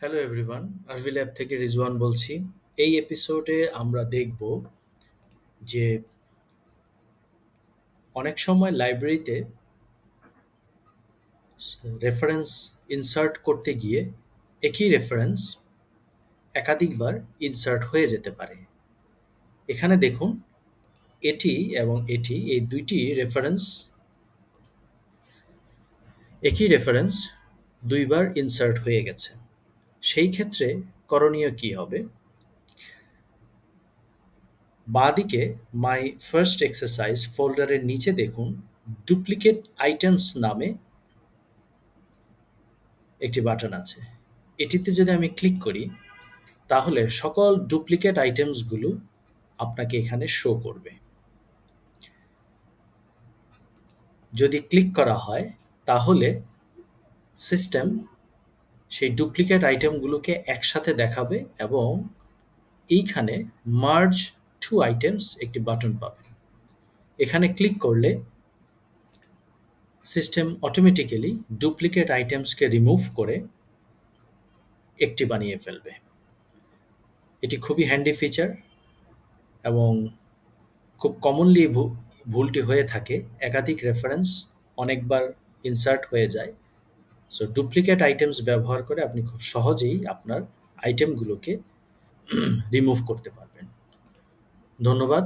Hello everyone, RV lab থেকে রিজওয়ান বলছি। এই এপিসোডে আমরা দেখব যে অনেক সময় লাইব্রেরিতে রেফারেন্স ইনসার্ট করতে গিয়ে একই রেফারেন্স একাধিকবার ইনসার্ট হয়ে যেতে পারে। এখানে দেখুন এটি এবং এটি এই দুইটি রেফারেন্স একই রেফারেন্স দুইবার ইনসার্ট হয়ে গেছে। সেই ক্ষেত্রে করণীয় কি হবে? বাঁদিকে মাই ফার্স্ট এক্সারসাইজ ফোল্ডারের নিচে দেখুন ডুপ্লিকেট আইটেমস নামে একটি বাটন আছে। এটিতে যদি আমি ক্লিক করি তাহলে সকল ডুপ্লিকেট আইটেমসগুলো আপনাকে এখানে শো করবে। যদি ক্লিক করা হয় তাহলে সিস্টেম সেই ডুপ্লিকেট আইটেমগুলোকে একসাথে দেখাবে এবং এইখানে মার্জ টু আইটেমস একটি বাটন পাবেন। এখানে ক্লিক করলে সিস্টেম অটোমেটিক্যালি ডুপ্লিকেট আইটেমসকে রিমুভ করে একটি বানিয়ে ফেলবে। এটি খুবই হ্যান্ডি ফিচার এবং খুব কমনলি ভুলটি হয়ে থাকে, একাধিক রেফারেন্স অনেকবার ইনসার্ট হয়ে যায়। সো ডুপ্লিকেট আইটেমস ব্যবহার করে আপনি খুব সহজেই আপনার আইটেমগুলোকে রিমুভ করতে পারবেন। ধন্যবাদ।